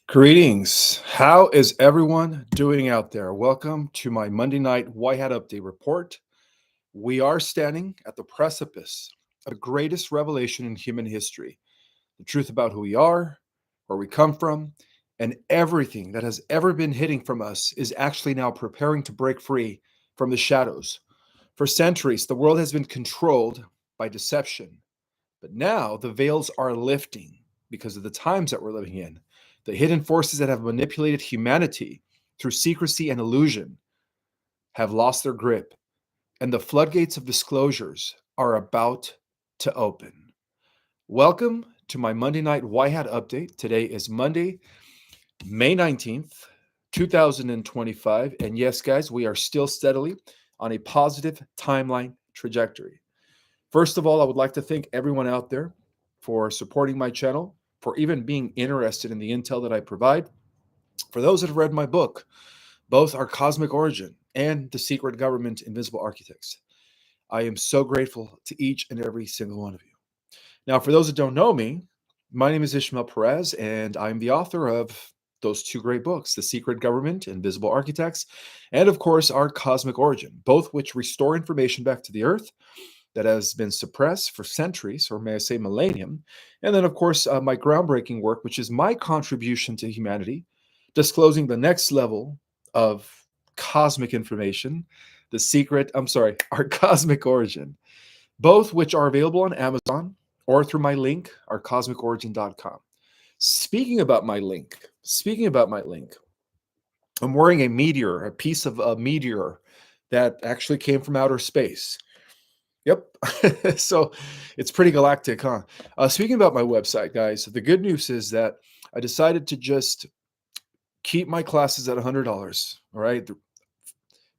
Greetings. How is everyone doing out there? Welcome to my Monday night White Hat Update report. We are standing at the precipice of the greatest revelation in human history. The truth about who we are, where we come from, and everything that has ever been hidden from us is actually now preparing to break free from the shadows. For centuries, the world has been controlled by deception, but now the veils are lifting because of the times that we're living in. The hidden forces that have manipulated humanity through secrecy and illusion have lost their grip, and the floodgates of disclosures are about to open. Welcome to my Monday night White Hat update. Today is Monday, May 19th, 2025. And yes, guys, we are still steadily on a positive timeline trajectory. First of all, I would like to thank everyone out there for supporting my channel, for even being interested in the intel that I provide. For those that have read my book, both Our Cosmic Origin and The Secret Government Invisible Architects, I am so grateful to each and every single one of you. Now, for those that don't know me, my name is Ishmael Perez, and I'm the author of those two great books, The Secret Government, Invisible Architects, and of course, Our Cosmic Origin, both which restore information back to the Earth that has been suppressed for centuries, or may I say millennium. And then, of course, my groundbreaking work, which is my contribution to humanity, disclosing the next level of cosmic information, Our Cosmic Origin, both which are available on Amazon or through my link, ourcosmicorigin.com. Speaking about my link, I'm wearing a piece of a meteor that actually came from outer space. Yep. So it's pretty galactic, huh? Speaking about my website, guys, the good news is that I decided to just keep my classes at $100. All right.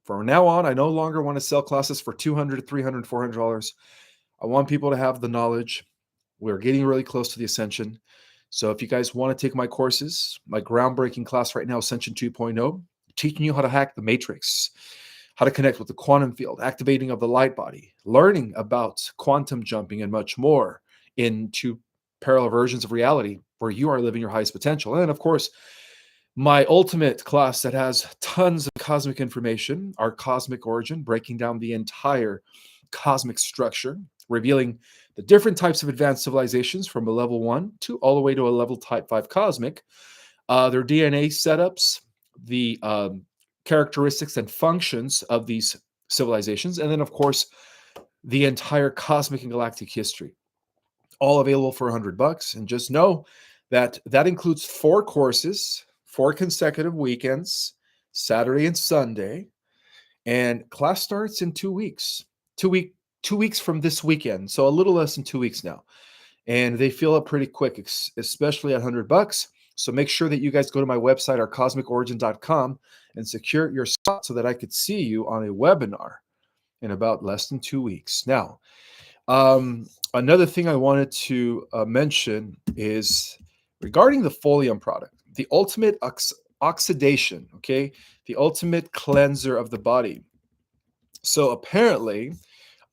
From now on, I no longer want to sell classes for $200, $300, $400. I want people to have the knowledge. We're getting really close to the ascension. So if you guys want to take my courses, my groundbreaking class right now, Ascension 2.0, teaching you how to hack the matrix, how to connect with the quantum field, activating of the light body, learning about quantum jumping and much more into parallel versions of reality where you are living your highest potential. And of course, my ultimate class that has tons of cosmic information, Our Cosmic Origin, breaking down the entire cosmic structure, revealing the different types of advanced civilizations from a level 1 to all the way to a level type 5 cosmic, their DNA setups, the characteristics and functions of these civilizations, and then, of course, the entire cosmic and galactic history, all available for $100. And just know that that includes 4 courses, 4 consecutive weekends, Saturday and Sunday, and class starts in 2 weeks. 2 weeks from this weekend, so a little less than 2 weeks now, and they fill up pretty quick, especially at $100. So make sure that you guys go to my website, ourcosmicorigin.com, and secure your spot so that I could see you on a webinar in about less than 2 weeks. Now, another thing I wanted to mention is regarding the Folium product, the ultimate oxidation, okay? The ultimate cleanser of the body. So apparently,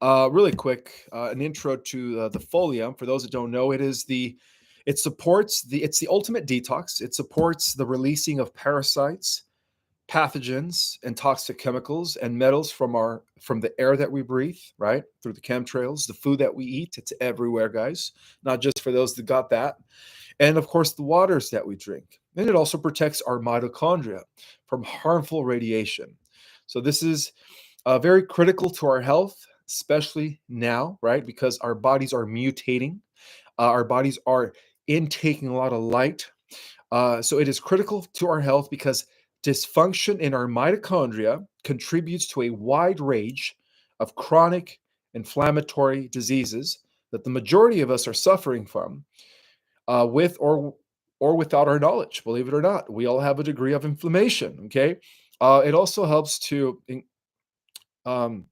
really quick, an intro to the Folium. For those that don't know, it's the ultimate detox. It supports the releasing of parasites, pathogens, and toxic chemicals and metals from the air that we breathe, right? Through the chemtrails, the food that we eat. It's everywhere, guys, not just for those that got that. And of course, the waters that we drink. And it also protects our mitochondria from harmful radiation. So this is very critical to our health, especially now, right? Because our bodies are mutating. Our bodies are intaking a lot of light. So it is critical to our health because dysfunction in our mitochondria contributes to a wide range of chronic inflammatory diseases that the majority of us are suffering from, with or without our knowledge. Believe it or not, we all have a degree of inflammation. Okay, it also helps to. Um,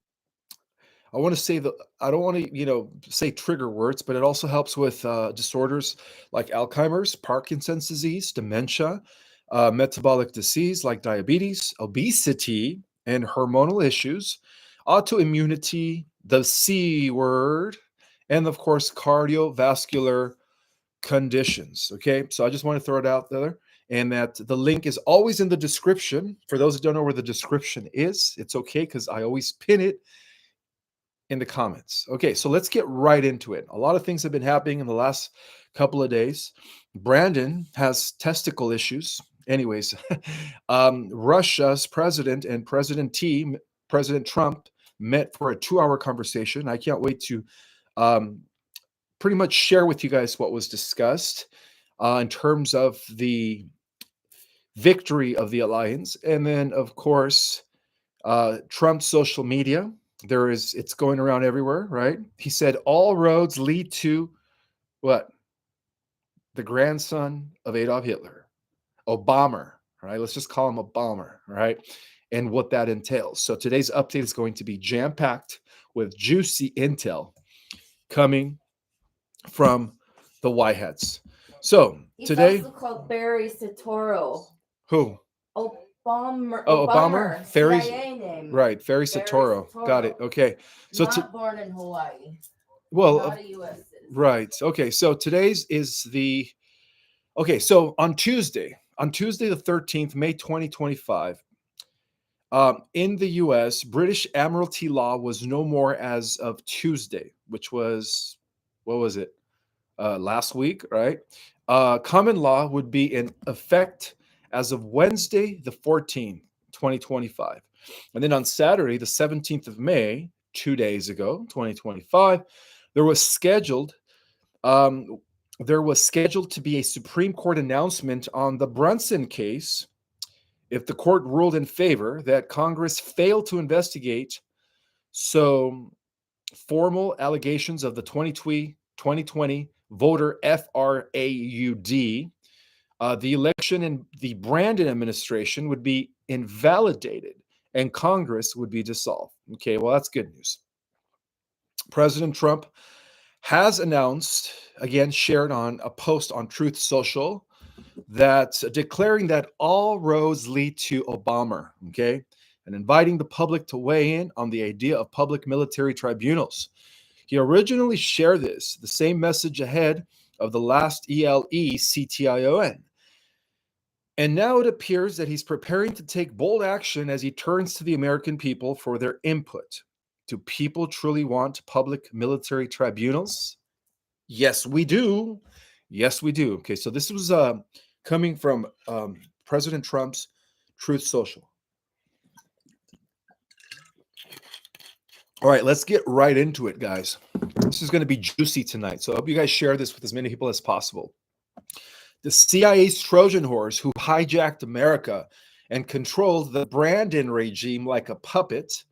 I want to say that I don't want to, say trigger words, but it also helps with disorders like Alzheimer's, Parkinson's disease, dementia, metabolic disease like diabetes, obesity, and hormonal issues, autoimmunity, the C word, and of course, cardiovascular conditions. Okay, so I just want to throw it out there. and that the link is always in the description. For those that don't know where the description is, it's okay because I always pin it in the comments. Okay, so let's get right into it. A lot of things have been happening in the last couple of days. Brandon has testicle issues. Anyways, Russia's president and President Trump, met for a 2-hour conversation. I can't wait to um, pretty much share with you guys what was discussed in terms of the victory of the alliance. And then, of course, Trump's social media. It's going around everywhere, right? He said all roads lead to what? The grandson of Adolf Hitler, Obama, right? Let's just call him Obama, right? And what that entails. So today's update is going to be jam-packed with juicy intel coming from the White Hats. So He's today, also called Barry Satoro. who? Obama. Oh, Obama. Ferry, CIA name. right? Ferry Satoro. Got it. Okay. So not born in Hawaii. Well, not a U.S. citizen. Right. Okay. So today's is the. Okay. So on Tuesday the 13th, May 2025, in the U.S., British Admiralty law was no more as of Tuesday, which was, what was it? Last week, right? Common law would be in effect as of Wednesday, the 14th, 2025. And then on Saturday, the 17th of May, 2 days ago, 2025, there was scheduled to be a Supreme Court announcement on the Brunson case if the court ruled in favor that Congress failed to investigate formal allegations of the 2020 voter fraud. The election in the Brandon administration would be invalidated and Congress would be dissolved. Okay, well, that's good news. President Trump has announced, again, shared on a post on Truth Social, that declaring that all roads lead to Obama, okay, and inviting the public to weigh in on the idea of public military tribunals. He originally shared the same message ahead of the last ELE-CTION. And now it appears that he's preparing to take bold action as he turns to the American people for their input. Do people truly want public military tribunals? Yes, we do. Yes, we do. Okay, so this was coming from President Trump's Truth Social. All right, let's get right into it, guys. This is going to be juicy tonight, so I hope you guys share this with as many people as possible. The CIA's Trojan horse who hijacked America and controlled the Brandon regime like a puppet,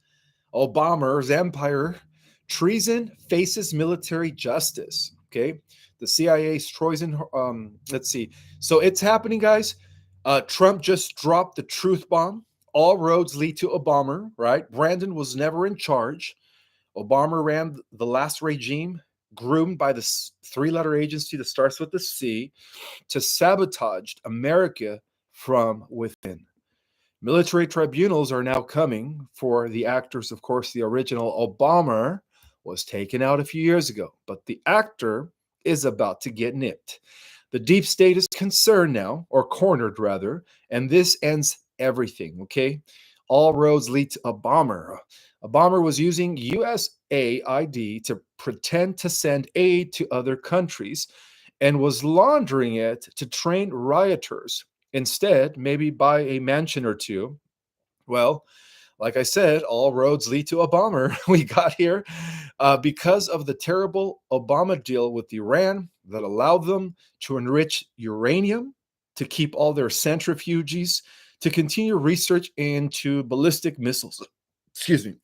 Obama's empire, treason faces military justice. Okay, the CIA's Trojan. Let's see. So it's happening, guys. Trump just dropped the truth bomb. All roads lead to Obama, right? Brandon was never in charge. Obama ran the last regime, groomed by the 3-letter agency that starts with the C, to sabotage America from within. Military tribunals are now coming for the actors. Of course, the original Obama was taken out a few years ago, but the actor is about to get nipped. The deep state is concerned now, or cornered rather, and this ends everything, okay? All roads lead to Obama. Obama was using USAID to pretend to send aid to other countries and was laundering it to train rioters. Instead, maybe buy a mansion or two. Well, like I said, all roads lead to Obama. We got here because of the terrible Obama deal with Iran that allowed them to enrich uranium, to keep all their centrifuges, to continue research into ballistic missiles. Excuse me.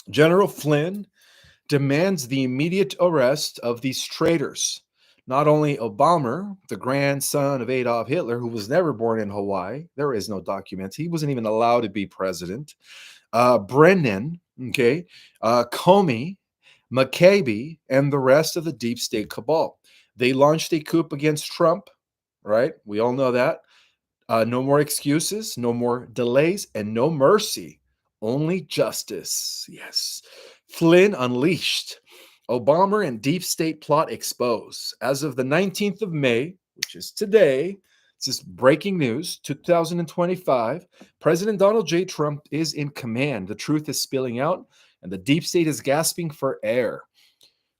General Flynn demands the immediate arrest of these traitors. Not only Obama, the grandson of Adolf Hitler, who was never born in Hawaii, there is no document. He wasn't even allowed to be president. Brennan, okay, Comey, McCabe, and the rest of the deep state cabal. They launched a coup against Trump, right? We all know that. No more excuses, no more delays, and no mercy. Only justice. Yes. Flynn unleashed. Obama and deep state plot exposed. As of the 19th of May, which is today, It's just breaking news. 2025, President Donald J. Trump is in command. The truth is spilling out, and the deep state is gasping for air.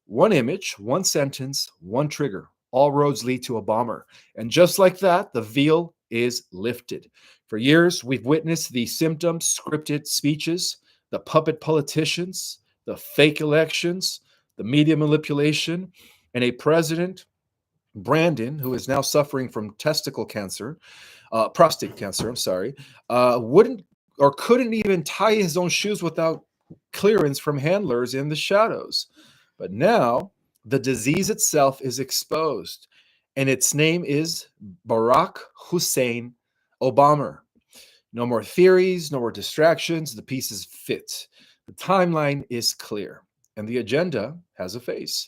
One image, one sentence, one trigger. All roads lead to a bomber. And just like that, the veil is lifted. For years, we've witnessed the symptoms, scripted speeches, the puppet politicians, the fake elections, the media manipulation, and a president, Brandon, who is now suffering from testicle cancer, prostate cancer, I'm sorry, wouldn't or couldn't even tie his own shoes without clearance from handlers in the shadows. But now the disease itself is exposed, and its name is Barack Hussein Obama. No more theories, no more distractions. The pieces fit. The timeline is clear, and the agenda has a face.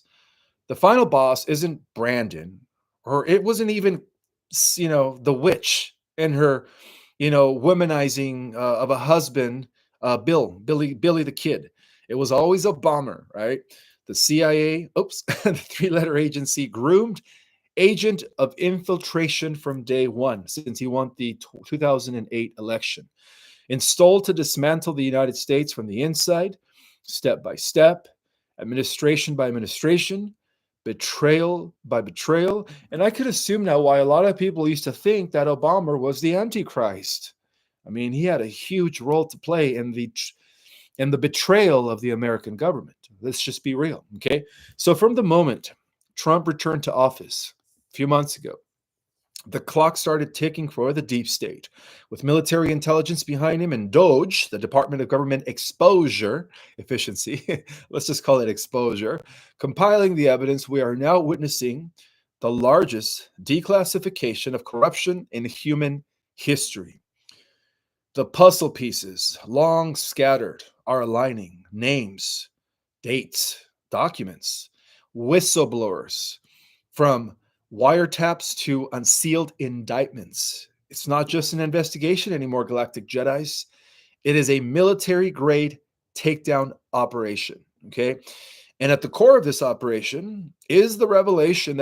The final boss isn't Brandon, or it wasn't even, the witch and her, womanizing of a husband, Billy the Kid. It was always a bomber, right? The CIA, the three-letter agency groomed agent of infiltration from day one since he won the 2008 election. Installed to dismantle the United States from the inside, step by step, administration by administration, betrayal by betrayal. And I could assume now why a lot of people used to think that Obama was the Antichrist. I mean, he had a huge role to play in the betrayal of the American government. Let's just be real, okay? So from the moment Trump returned to office a few months ago, the clock started ticking for the deep state. With military intelligence behind him and DOGE, the Department of Government Exposure Efficiency, let's just call it exposure, compiling the evidence, we are now witnessing the largest declassification of corruption in human history. The puzzle pieces, long scattered, are aligning. Names, dates, documents, whistleblowers, from wiretaps to unsealed indictments. It's not just an investigation anymore, Galactic Jedis. It is a military grade takedown operation. Okay. And at the core of this operation is the revelation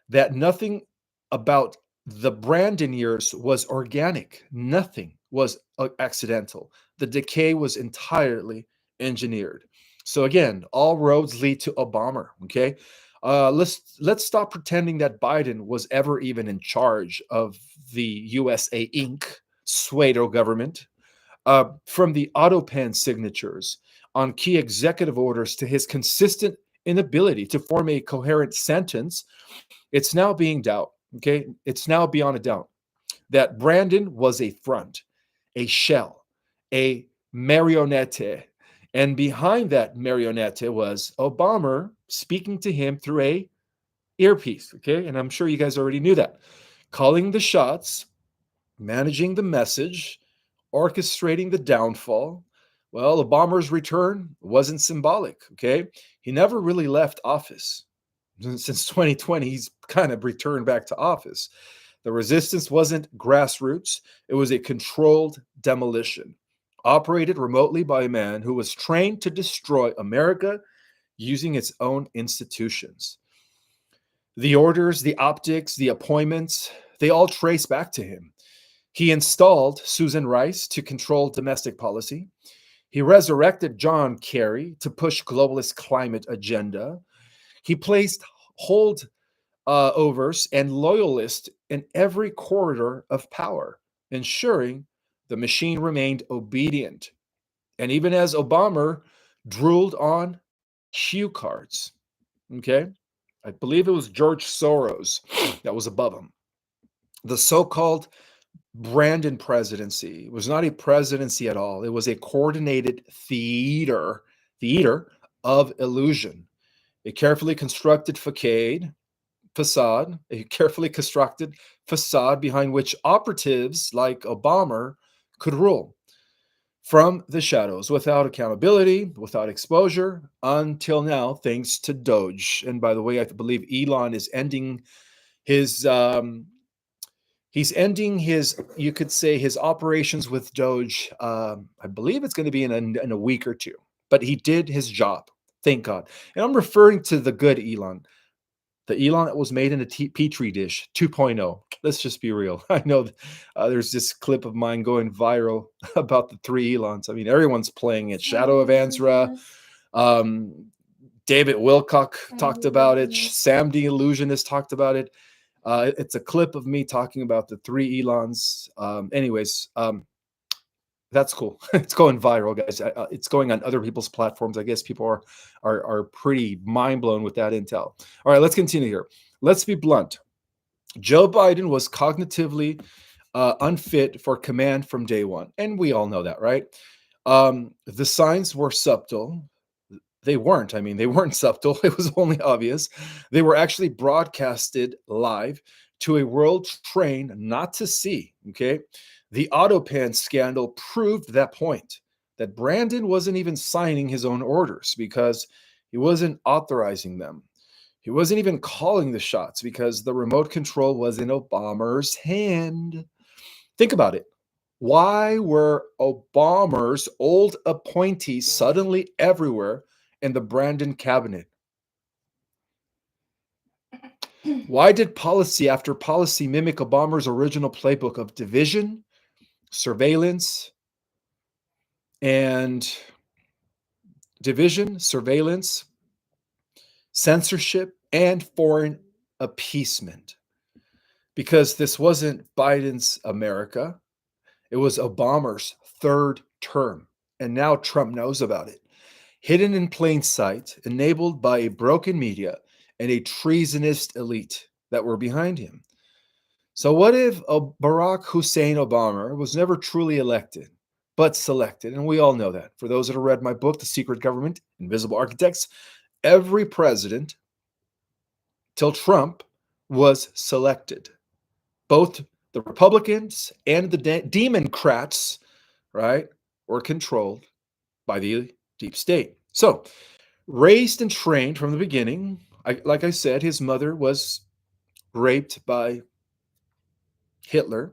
that nothing about the Brandon years was organic. Nothing was accidental. The decay was entirely engineered. So again, all roads lead to a bomber. Okay. Let's stop pretending that Biden was ever even in charge of the USA Inc. pseudo government. From the AutoPen signatures on key executive orders to his consistent inability to form a coherent sentence, it's now being doubt. Okay, it's now beyond a doubt that Brandon was a front, a shell, a marionette. And behind that marionette was Obama speaking to him through a earpiece. Okay. And I'm sure you guys already knew that. Calling the shots, managing the message, orchestrating the downfall. Well, Obama's return wasn't symbolic. Okay. He never really left office. Since 2020, he's kind of returned back to office. The resistance wasn't grassroots, it was a controlled demolition, operated remotely by a man who was trained to destroy America using its own institutions. The orders, the optics, the appointments, they all trace back to him. He installed Susan Rice to control domestic policy. He resurrected John Kerry to push globalist climate agenda. He placed hold overs and loyalists in every corridor of power, ensuring the machine remained obedient. And even as Obama drooled on cue cards, okay, I believe it was George Soros that was above him. The so called Brandon presidency was not a presidency at all. It was a coordinated theater of illusion, a carefully constructed facade, a carefully constructed facade behind which operatives like Obama could rule from the shadows without accountability, without exposure, until now, thanks to Doge. And by the way, I believe Elon is ending his you could say, his operations with Doge. I believe it's going to be in a week or two, but he did his job. Thank God. And I'm referring to the good Elon, The Elon that was made in a petri dish 2.0. Let's just be real. I know there's this clip of mine going viral about the three Elons. I mean, everyone's playing it. Shadow of Ansra. David Wilcock talked about it. Sam the Illusionist talked about it. It's a clip of me talking about the three Elons. That's cool. It's going viral, guys. It's going on other people's platforms. I guess people are pretty mind blown with that intel. All right, let's continue here. Let's be blunt. Joe Biden was cognitively unfit for command from day one, and we all know that, right? The signs were subtle. They weren't. I mean, they weren't subtle. It was only obvious. They were actually broadcasted live to a world trained not to see. Okay. The Autopan scandal proved that point, that Brandon wasn't even signing his own orders because he wasn't authorizing them. He wasn't even calling the shots because the remote control was in Obama's hand. Think about it. Why were Obama's old appointees suddenly everywhere in the Brandon cabinet? Why did policy after policy mimic Obama's original playbook of division, surveillance, censorship, and foreign appeasement? Because this wasn't Biden's America. It was Obama's third term. And now Trump knows about it. Hidden in plain sight, enabled by a broken media and a treasonous elite that were behind him. So what if Barack Hussein Obama was never truly elected, but selected? And we all know that. For those that have read my book, The Secret Government, Invisible Architects, every president till Trump was selected. Both the Republicans and the Democrats, right, were controlled by the deep state. So, raised and trained from the beginning, like I said, his mother was raped by Hitler.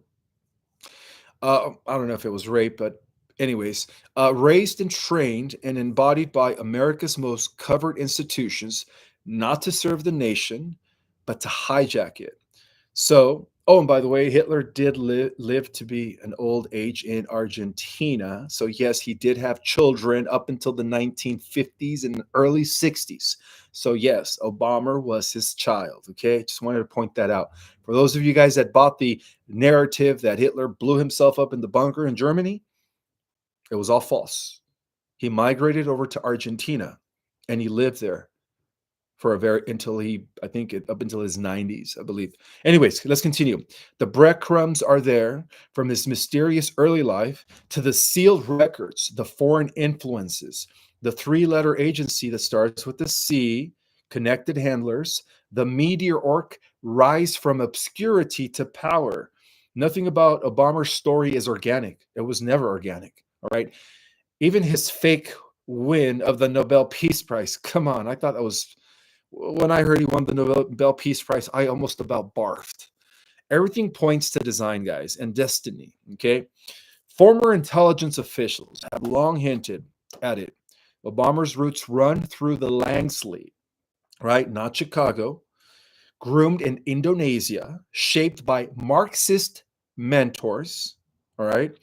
I don't know if it was rape, but anyways, raised and trained and embodied by America's most covered institutions, not to serve the nation, but to hijack it. So, oh, and by the way, Hitler did live to be an old age in Argentina. So, yes, he did have children up until the 1950s and early 60s. So, yes, Obama was his child. Okay, just wanted to point that out. For those of you guys that bought the narrative that Hitler blew himself up in the bunker in Germany, it was all false. He migrated over to Argentina and he lived there for until up until his 90s, I believe. Anyways, let's continue. The breadcrumbs are there from his mysterious early life to the sealed records, the foreign influences, the three-letter agency that starts with the C, connected handlers, the meteoric rise from obscurity to power. Nothing about Obama's story is organic. It was never organic, all right? Even his fake win of the Nobel Peace Prize. Come on, I thought that was... When I heard he won the Nobel Peace Prize, I almost about barfed. Everything points to design, guys, and destiny, okay? Former intelligence officials have long hinted at it. Obama's roots run through the Langsley, right? Not Chicago. Groomed in Indonesia, shaped by Marxist mentors, all right?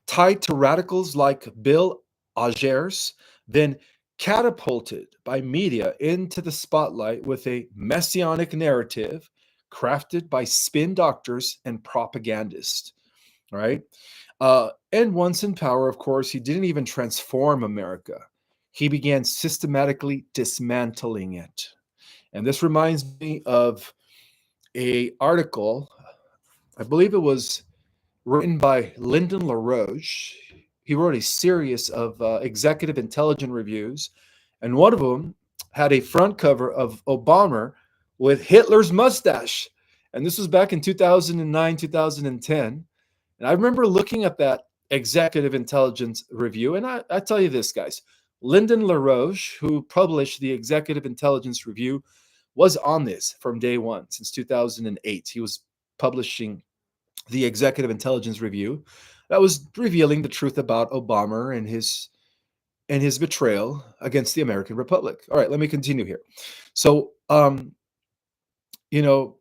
Tied to radicals like Bill Agers, then catapulted by media into the spotlight with a messianic narrative crafted by spin doctors and propagandists. All right. And once in power, of course, he didn't even transform America. He began systematically dismantling it. And this reminds me of a article, I believe it was written by Lyndon LaRoche. He wrote a series of executive intelligence reviews, and one of them had a front cover of Obama with Hitler's mustache. And this was back in 2009, 2010. And I remember looking at that executive intelligence review, and I tell you this, guys, Lyndon LaRoche, who published the executive intelligence review, was on this from day one since 2008. He was publishing the Executive Intelligence Review that was revealing the truth about Obama and his betrayal against the American Republic. All right, let me continue here. So you know,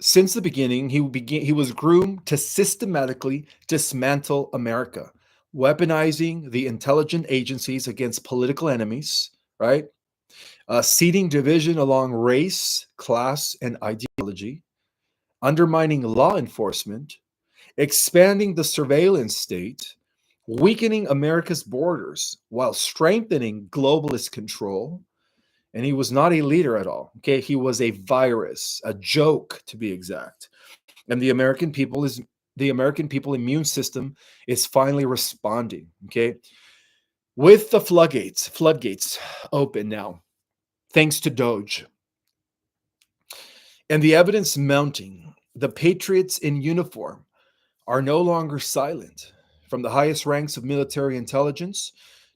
since the beginning, he was groomed to systematically dismantle America, weaponizing the intelligent agencies against political enemies, right? Seeding division along race, class, and ideology, undermining law enforcement, expanding the surveillance state, weakening America's borders while strengthening globalist control. And he was not a leader at all. Okay, he was a virus, a joke to be exact. And the American people immune system is finally responding. Okay, with the floodgates open now, thanks to Doge, and the evidence mounting. The patriots in uniform are no longer silent, from the highest ranks of military intelligence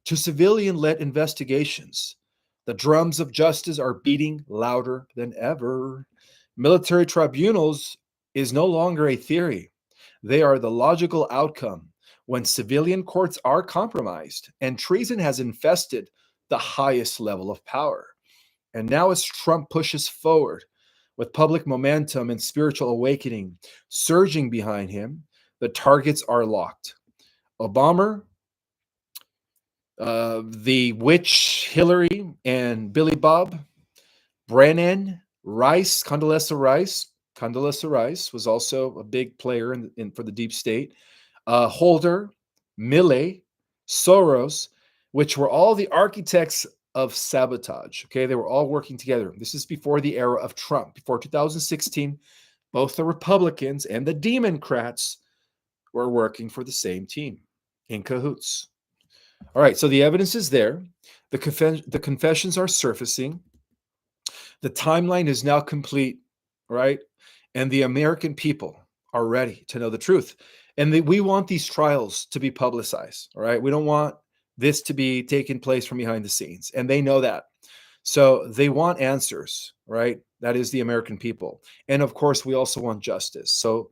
to civilian led investigations. The drums of justice are beating louder than ever. Military tribunals is no longer a theory, they are the logical outcome when civilian courts are compromised and treason has infested the highest level of power. And now, as Trump pushes forward with public momentum and spiritual awakening surging behind him, the targets are locked. Obama, the witch Hillary, and Billy Bob, Brennan, Rice, Condoleezza Rice was also a big player for the deep state. Holder, Milley, Soros, which were all the architects of sabotage. Okay, they were all working together. This is before the era of Trump, before 2016. Both the Republicans and the Democrats were working for the same team in cahoots. All right, so the evidence is there. The confessions are surfacing. The timeline is now complete, right? And the American people are ready to know the truth. And we want these trials to be publicized, all right? We don't want this to be taking place from behind the scenes. And they know that. So they want answers, right? That is the American people. And of course, we also want justice. So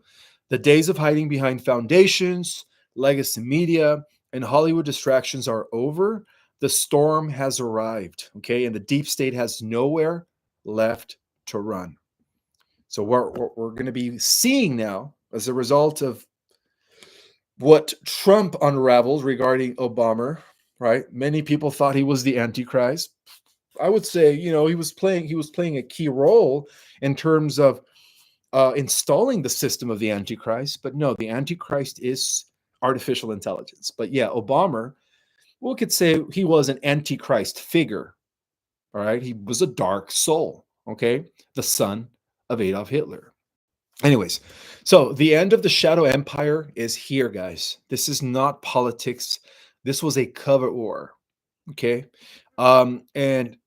the days of hiding behind foundations, legacy media, and Hollywood distractions are over. The storm has arrived, okay? And the deep state has nowhere left to run. So what we're going to be seeing now as a result of what Trump unraveled regarding Obama, right? Many people thought he was the Antichrist. I would say, he was playing a key role in terms of installing the system of the Antichrist. But no, the Antichrist is artificial intelligence. But yeah, Obama, we could say he was an Antichrist figure. All right, he was a dark soul. Okay, the son of Adolf Hitler. Anyways, so the end of the Shadow Empire is here, guys. This is not politics. This was a covert war. Okay, and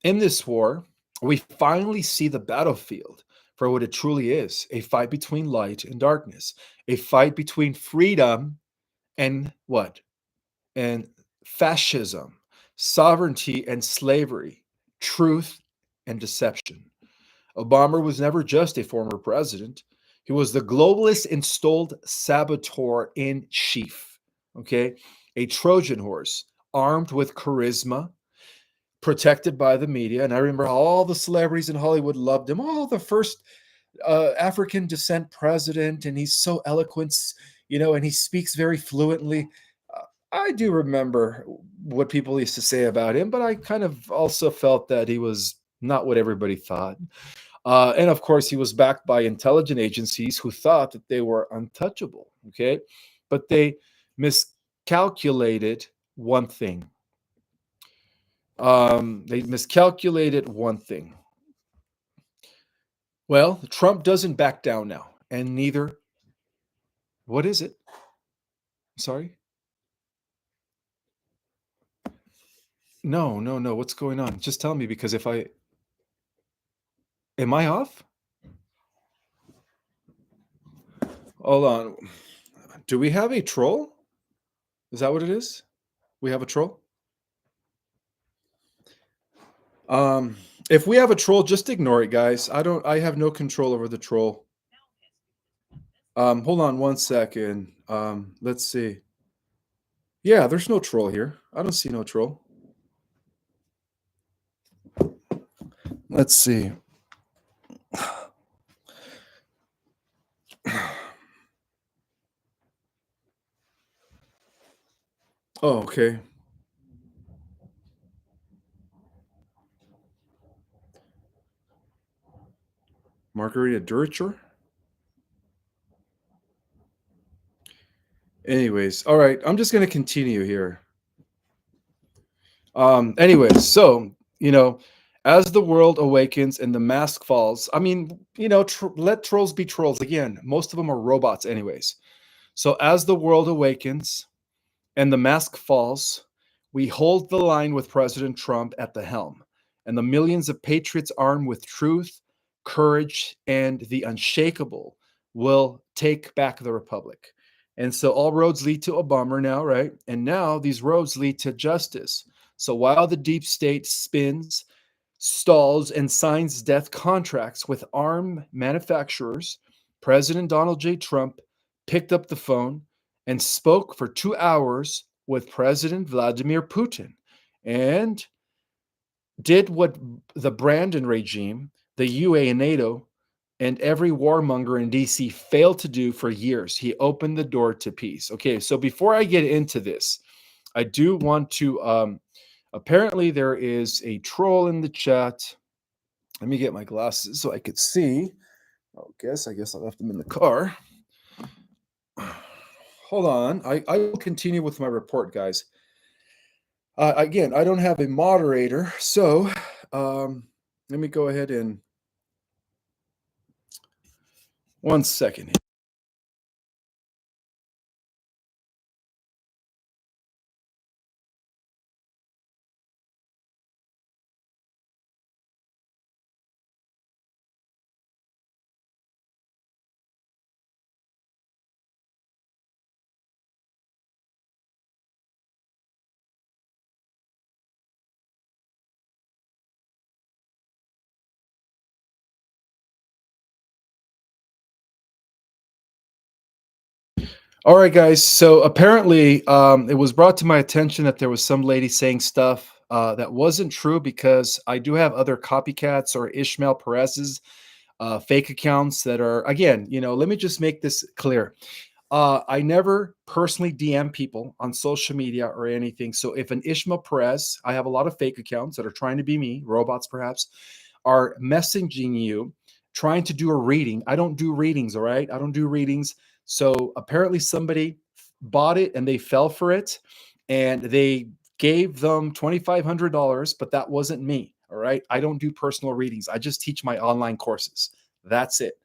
in this war, we finally see the battlefield for what it truly is: a fight between light and darkness, a fight between freedom and what? And fascism, sovereignty and slavery, truth and deception. Obama was never just a former president. He was the globalist installed saboteur in chief. Okay. A Trojan horse armed with charisma, protected by the media. And I remember all the celebrities in Hollywood loved him. Oh, the first African descent president. And he's so eloquent, and he speaks very fluently. I do remember what people used to say about him, but I kind of also felt that he was not what everybody thought. And of course, he was backed by intelligence agencies who thought that they were untouchable. Okay. But they miscalculated one thing. They miscalculated one thing. Well, Trump doesn't back down now, and neither. What is it? Sorry? No, no, no. What's going on? Just tell me, because if I. Am I off? Hold on. Do we have a troll? Is that what it is? We have a troll? If we have a troll, just ignore it, guys. I have no control over the troll. Hold on one second. Let's see. Yeah, there's no troll here. I don't see no troll. Let's see. Oh, okay. Margarita Duricher. Anyways, all right. I'm just gonna continue here. Anyways, so as the world awakens and the mask falls, I mean, let trolls be trolls again. Most of them are robots, anyways. So as the world awakens and the mask falls, we hold the line with President Trump at the helm, and the millions of patriots armed with truth, courage, and the unshakable will take back the republic. And so all roads lead to a bomber now, right? And now these roads lead to justice. So while the deep state spins, stalls, and signs death contracts with arm manufacturers, President Donald J. Trump picked up the phone and spoke for 2 hours with President Vladimir Putin and did what the Brandon regime, the UA and NATO, and every warmonger in DC failed to do for years. He opened the door to peace. Okay, so before I get into this, I do want to apparently there is a troll in the chat. Let me get my glasses so I could see. I guess I left them in the car. Hold on. I will continue with my report, guys. Again, I don't have a moderator, so let me go ahead and 1 second. All right, guys. So apparently, it was brought to my attention that there was some lady saying stuff that wasn't true because I do have other copycats or Ishmael Perez's fake accounts that are, again, let me just make this clear. I never personally DM people on social media or anything. So if an Ishmael Perez, I have a lot of fake accounts that are trying to be me, robots perhaps, are messaging you, trying to do a reading. I don't do readings, all right? I don't do readings. So apparently somebody bought it and they fell for it and they gave them $2,500, but that wasn't me. All right. I don't do personal readings. I just teach my online courses. That's it.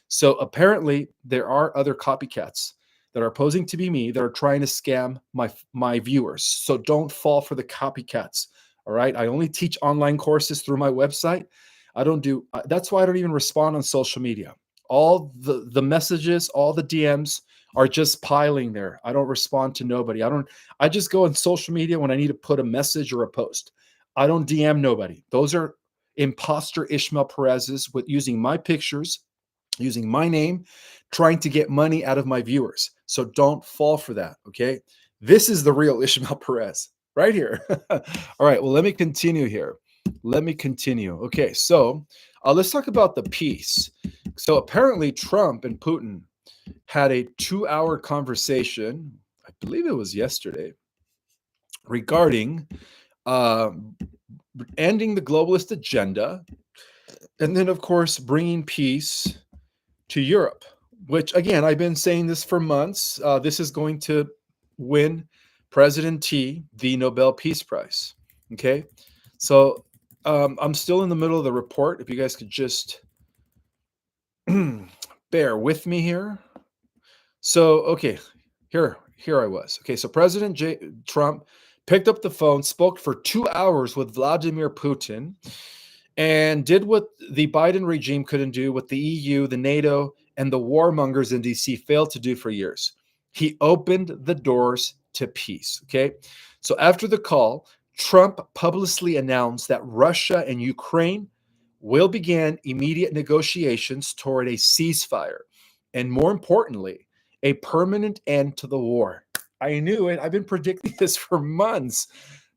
So apparently there are other copycats that are posing to be me that are trying to scam my viewers. So don't fall for the copycats. All right. I only teach online courses through my website. I don't do that's why I don't even respond on social media. All the messages, all the DMs are just piling there. I don't respond to nobody. I just go on social media when I need to put a message or a post. I don't DM nobody. Those are imposter Ishmael Perez's with using my pictures, using my name, trying to get money out of my viewers. So don't fall for that. Okay. This is the real Ishmael Perez right here. All right. Well, let me continue here. Let me continue. Okay. So let's talk about the peace. So apparently, Trump and Putin had a 2 hour conversation, I believe it was yesterday, regarding uh, ending the globalist agenda. And then, of course, bringing peace to Europe, which again, I've been saying this for months. This is going to win President T the Nobel Peace Prize. Okay. So I'm still in the middle of the report. If you guys could just bear with me here. So, okay, here I was. Okay, so Trump picked up the phone, spoke for 2 hours with Vladimir Putin, and did what the Biden regime couldn't do, what the EU, the NATO, and the warmongers in DC failed to do for years. He opened the doors to peace. Okay. So after the call, Trump publicly announced that Russia and Ukraine will begin immediate negotiations toward a ceasefire. And more importantly, a permanent end to the war. I knew it. I've been predicting this for months.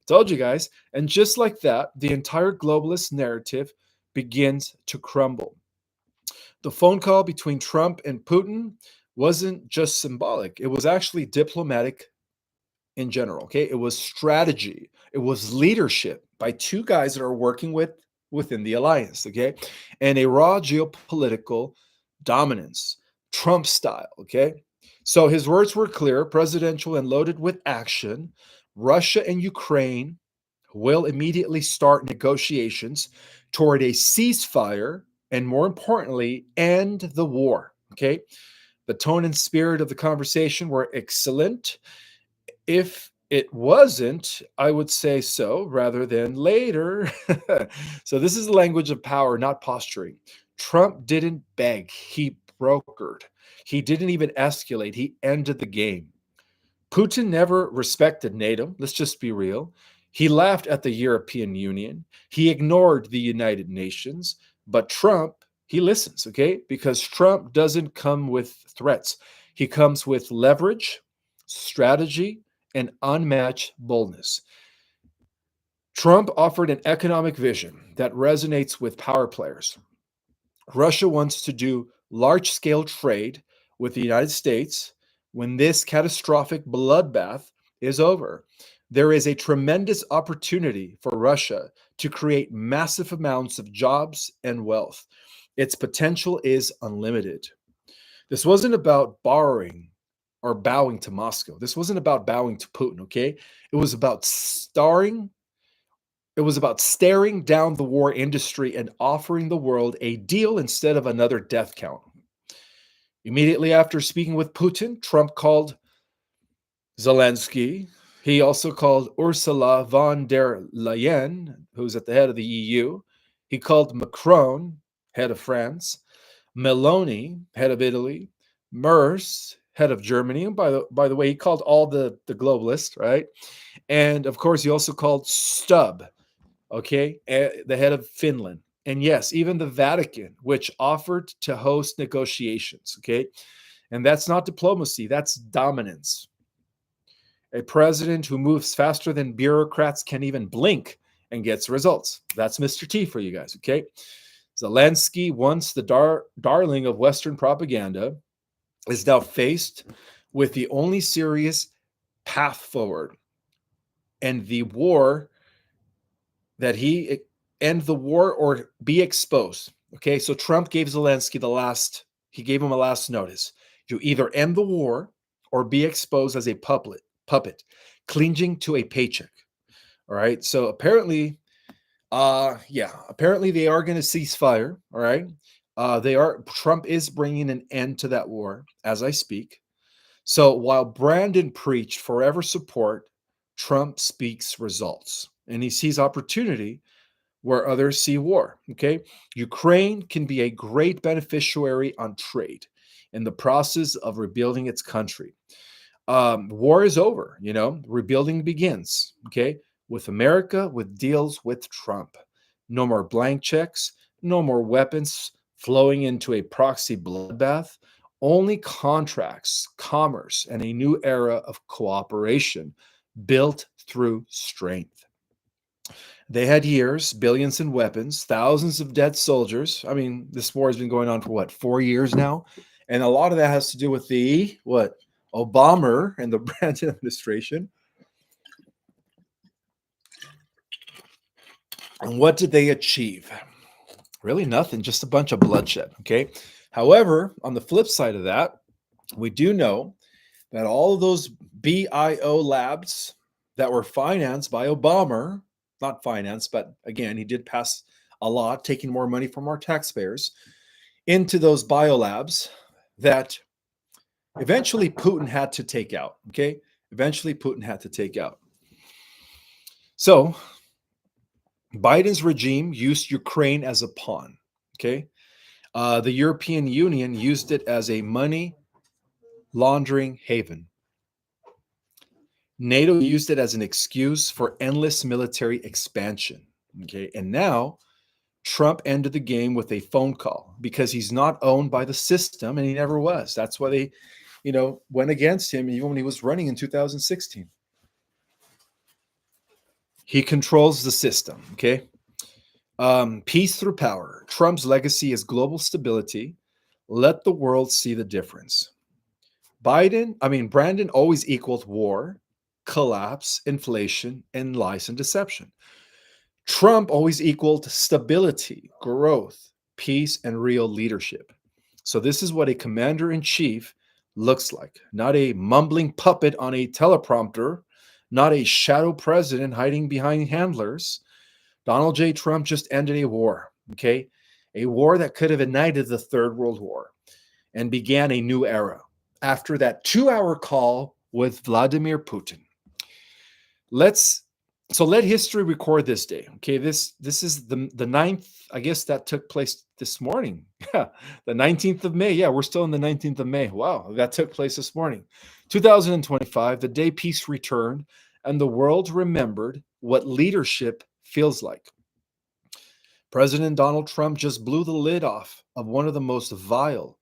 Told you guys. And just like that, the entire globalist narrative begins to crumble. The phone call between Trump and Putin wasn't just symbolic, it was actually diplomatic in general. Okay, it was strategy, it was leadership by two guys that are working within the alliance. Okay, and a raw geopolitical dominance, Trump style. Okay, so his words were clear, presidential, and loaded with action. Russia and Ukraine will immediately start negotiations toward a ceasefire and, more importantly, end the war. Okay, the tone and spirit of the conversation were excellent. If it wasn't, I would say so rather than later. So, this is the language of power, not posturing. Trump didn't beg, he brokered. He didn't even escalate, he ended the game. Putin never respected NATO. Let's just be real. He laughed at the European Union. He ignored the United Nations. But Trump, he listens, okay? Because Trump doesn't come with threats. He comes with leverage, strategy, and unmatched boldness. Trump offered an economic vision that resonates with power players. Russia wants to do large scale trade with the United States when this catastrophic bloodbath is over. There is a tremendous opportunity for Russia to create massive amounts of jobs and wealth. Its potential is unlimited. This wasn't about borrowing or bowing to Moscow. This wasn't about bowing to Putin, okay? It was about staring down the war industry and offering the world a deal instead of another death count. Immediately after speaking with Putin, Trump called Zelensky. He also called Ursula von der Leyen, who's at the head of the EU. He called Macron, head of France, Meloni, head of Italy, Merz, head of Germany. And by the way, he called all the globalists, right? And of course, he also called Stubb, okay, the head of Finland. And yes, even the Vatican, which offered to host negotiations, okay? And that's not diplomacy, that's dominance. A president who moves faster than bureaucrats can even blink and gets results. That's Mr. T for you guys, okay? Zelensky, once the darling of Western propaganda, is now faced with the only serious path forward and the war that he end the war or be exposed. Okay, so Trump gave Zelensky he gave him a last notice. You either end the war or be exposed as a puppet, clinging to a paycheck. All right, so apparently, apparently they are going to cease fire. All right, Trump is bringing an end to that war as I speak. So while Brandon preached forever support, Trump speaks results and he sees opportunity where others see war. Okay. Ukraine can be a great beneficiary on trade in the process of rebuilding its country. War is over, rebuilding begins. Okay. With America, with deals with Trump. No more blank checks, no more weapons flowing into a proxy bloodbath. Only contracts, commerce, and a new era of cooperation built through strength. They had years, billions in weapons, thousands of dead soldiers. I mean, this war has been going on for what, 4 years now? And a lot of that has to do with Obama and the Brandon administration. And what did they achieve? Really nothing, just a bunch of bloodshed, okay? However, on the flip side of that, we do know that all of those BIO labs that were financed by Obama, not financed, but again, he did pass a law taking more money from our taxpayers into those biolabs that eventually Putin had to take out, okay? Eventually Putin had to take out. So Biden's regime used Ukraine as a pawn, okay? The European Union used it as a money laundering haven. NATO used it as an excuse for endless military expansion. Okay. And now Trump ended the game with a phone call because he's not owned by the system and he never was. That's why they, went against him even when he was running in 2016. He controls the system. Okay. Peace through power. Trump's legacy is global stability. Let the world see the difference. Brandon always equals war. collapse, inflation, and lies and deception. Trump always equaled stability, growth, peace, and real leadership. So, this is what a commander in chief looks like, not a mumbling puppet on a teleprompter, not a shadow president hiding behind handlers. Donald J. Trump just ended a war, okay? A war that could have ignited the Third World War and began a new era after that 2-hour call with Vladimir Putin. Let history record this day. Okay, this is the ninth. I guess that took place this morning. Yeah, the 19th of May. Yeah, we're still in the 19th of May. Wow, that took place this morning. 2025, the day peace returned and the world remembered what leadership feels like. President Donald Trump just blew the lid off of one of the most vile,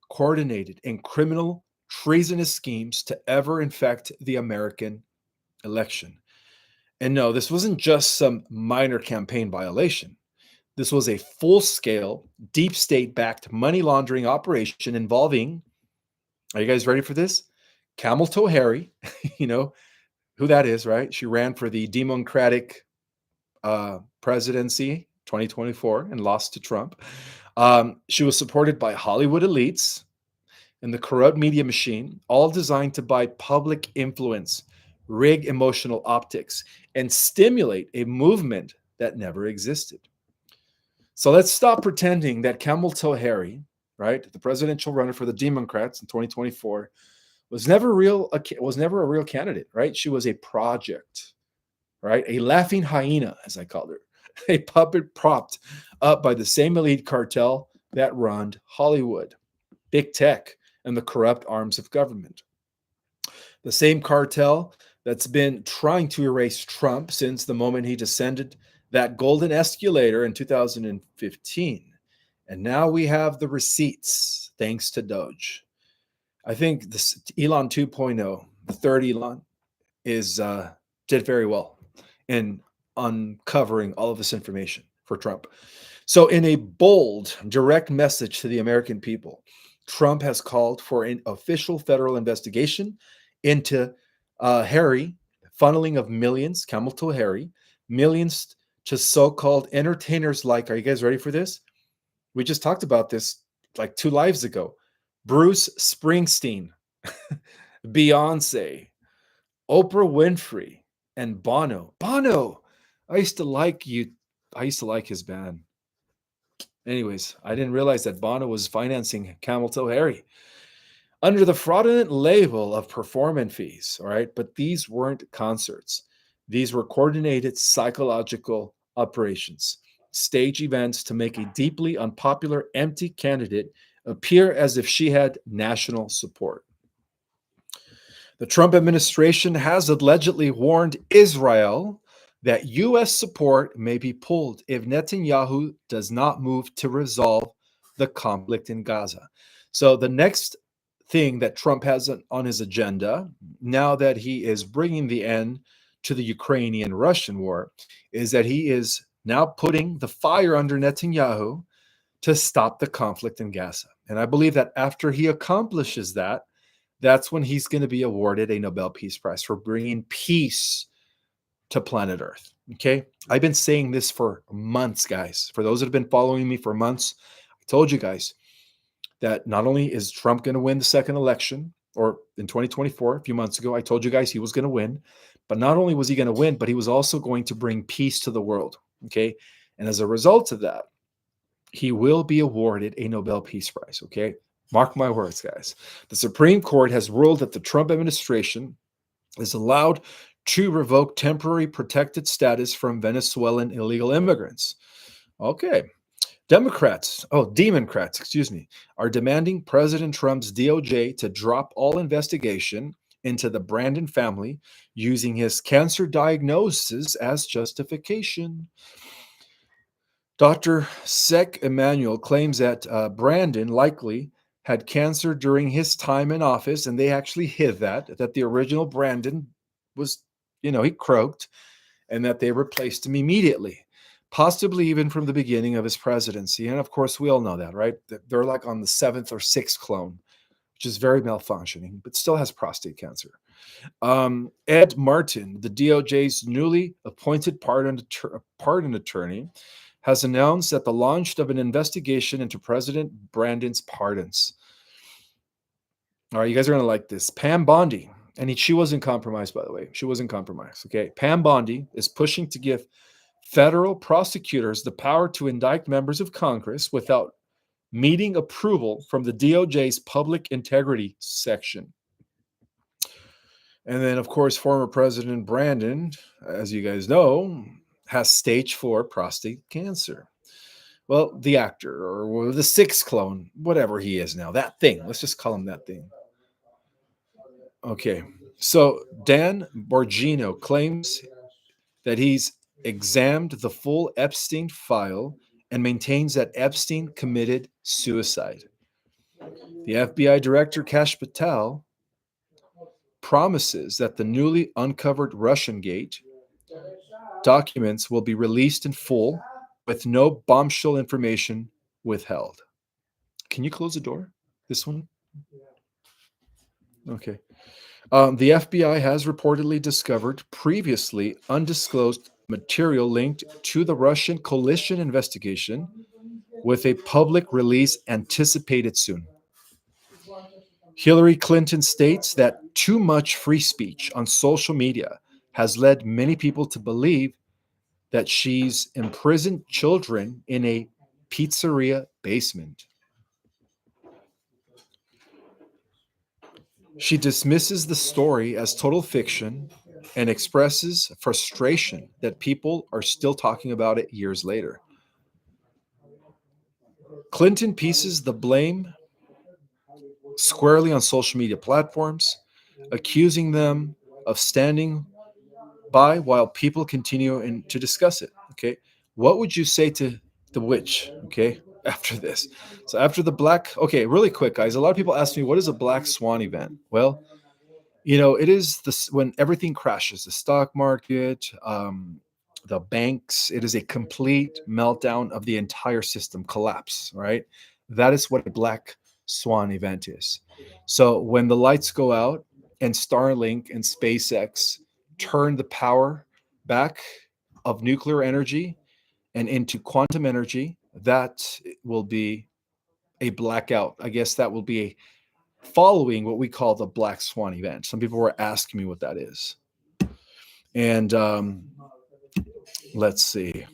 coordinated, and criminal treasonous schemes to ever infect the American election. And no, this wasn't just some minor campaign violation. This was a full scale, deep state backed money laundering operation involving, are you guys ready for this? Camel Toe Harry, you know who that is, right? She ran for the Democratic presidency 2024 and lost to Trump. She was supported by Hollywood elites and the corrupt media machine, all designed to buy public influence, rig emotional optics, and stimulate a movement that never existed. So let's stop pretending that Camel Toe Harry, right, the presidential runner for the Democrats in 2024, was never a real candidate, right? She was a project, right? A laughing hyena, as I called her, a puppet propped up by the same elite cartel that run Hollywood, big tech, and the corrupt arms of government. The same cartel that's been trying to erase Trump since the moment he descended that golden escalator in 2015. And now we have the receipts, thanks to Doge. I think this Elon 2.0, the third Elon, did very well in uncovering all of this information for Trump. So, in a bold, direct message to the American people, Trump has called for an official federal investigation into Harry funneling of millions, Camel Toe Harry, millions to so-called entertainers like, are you guys ready for this? We just talked about this like 2 lives ago. Bruce Springsteen, Beyonce, Oprah Winfrey, and Bono. Bono, I used to like his band. Anyways, I didn't realize that Bono was financing Camel Toe Harry under the fraudulent label of performance fees. All right, but these weren't concerts. These were coordinated psychological operations, stage events to make a deeply unpopular, empty candidate appear as if she had national support. The Trump administration has allegedly warned Israel that U.S. support may be pulled if Netanyahu does not move to resolve the conflict in Gaza. So the next thing that Trump has on his agenda, now that he is bringing the end to the Ukrainian-Russian war, is that he is now putting the fire under Netanyahu to stop the conflict in Gaza. And I believe that after he accomplishes that, that's when he's going to be awarded a Nobel Peace Prize for bringing peace to planet Earth. Okay. I've been saying this for months, guys. For those that have been following me for months, I told you guys that not only is Trump going to win the second election, or in 2024, a few months ago, I told you guys he was going to win, but not only was he going to win, but he was also going to bring peace to the world. Okay. And as a result of that, he will be awarded a Nobel Peace Prize. Okay. Mark my words, guys. The Supreme Court has ruled that the Trump administration is allowed to revoke temporary protected status from Venezuelan illegal immigrants. Okay. Democrats, are demanding President Trump's DOJ to drop all investigation into the Brandon family using his cancer diagnosis as justification. Dr. Sek Emanuel claims that Brandon likely had cancer during his time in office, and they actually hid that the original Brandon was, he croaked, and that they replaced him immediately, possibly even from the beginning of his presidency. And of course, we all know that, right? They're like on the 7th or 6th clone, which is very malfunctioning, but still has prostate cancer. Ed Martin, the DOJ's newly appointed pardon attorney, has announced that the launch of an investigation into President Brandon's pardons. All right, you guys are going to like this. Pam Bondi, and she wasn't compromised, by the way. She wasn't compromised. Okay. Pam Bondi is pushing to give federal prosecutors the power to indict members of Congress without meeting approval from the DOJ's public integrity section. And then, of course, former President Brandon, as you guys know, has stage 4 prostate cancer. Well, the actor or the 6 clone, whatever he is now, that thing, let's just call him that thing. Okay, so Dan Borgino claims that he's examined the full Epstein file and maintains that Epstein committed suicide. The FBI Director Kash Patel promises that the newly uncovered Russian Gate documents will be released in full with no bombshell information withheld. Can you close the door? This one? Okay. The FBI has reportedly discovered previously undisclosed material linked to the Russian coalition investigation, with a public release anticipated soon. Hillary Clinton states that too much free speech on social media has led many people to believe that she's imprisoned children in a pizzeria basement. She dismisses the story as total fiction and expresses frustration that people are still talking about it years later. Clinton pieces the blame squarely on social media platforms, accusing them of standing by while people continue to discuss it. Okay. What would you say to the witch? Okay. After this. So after the okay, really quick, guys. A lot of people ask me, what is a black swan event? Well, it is this when everything crashes, the stock market, the banks, it is a complete meltdown of the entire system, collapse, right? That is what a black swan event is. So when the lights go out and Starlink and SpaceX turn the power back of nuclear energy and into quantum energy, that will be a blackout. I guess that will be following what we call the black swan event. Some people were asking me what that is. And let's see.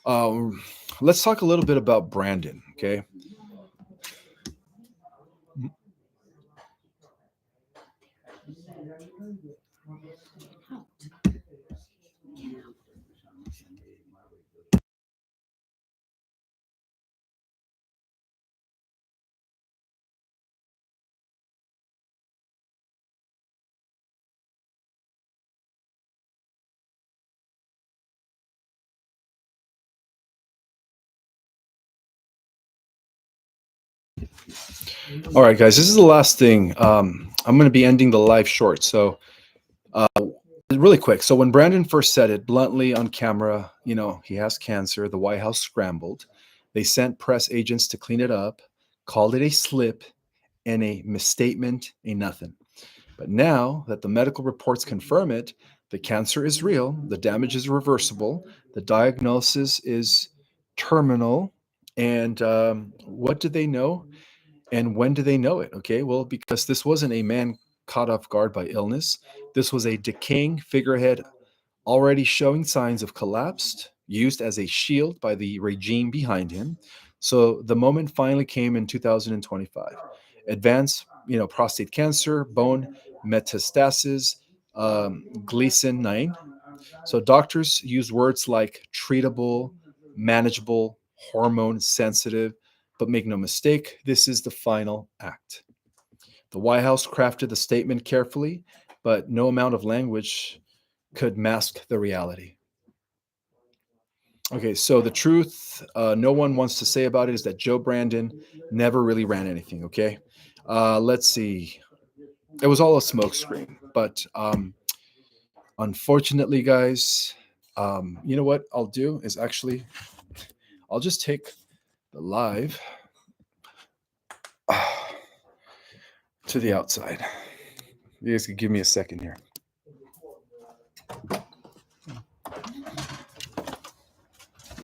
Let's talk a little bit about Brandon, okay? All right, guys, this is the last thing. I'm going to be ending the live short. So, really quick. So, when Brandon first said it bluntly on camera, he has cancer, the White House scrambled. They sent press agents to clean it up, called it a slip and a misstatement, a nothing. But now that the medical reports confirm it, the cancer is real, the damage is reversible, the diagnosis is terminal. And what do they know? And when do they know it? Okay, well, because this wasn't a man caught off guard by illness. This was a decaying figurehead already showing signs of collapse, used as a shield by the regime behind him. So the moment finally came in 2025. Advanced, prostate cancer, bone metastasis, Gleason 9. So doctors use words like treatable, manageable, hormone sensitive, but make no mistake, this is the final act. The White House crafted the statement carefully, but no amount of language could mask the reality. Okay, so the truth no one wants to say about it is that Joe Brandon never really ran anything, okay? Let's see. It was all a smokescreen, but unfortunately, guys, you know what I'll do is actually, I'll just take the live to the outside. You guys can give me a second here.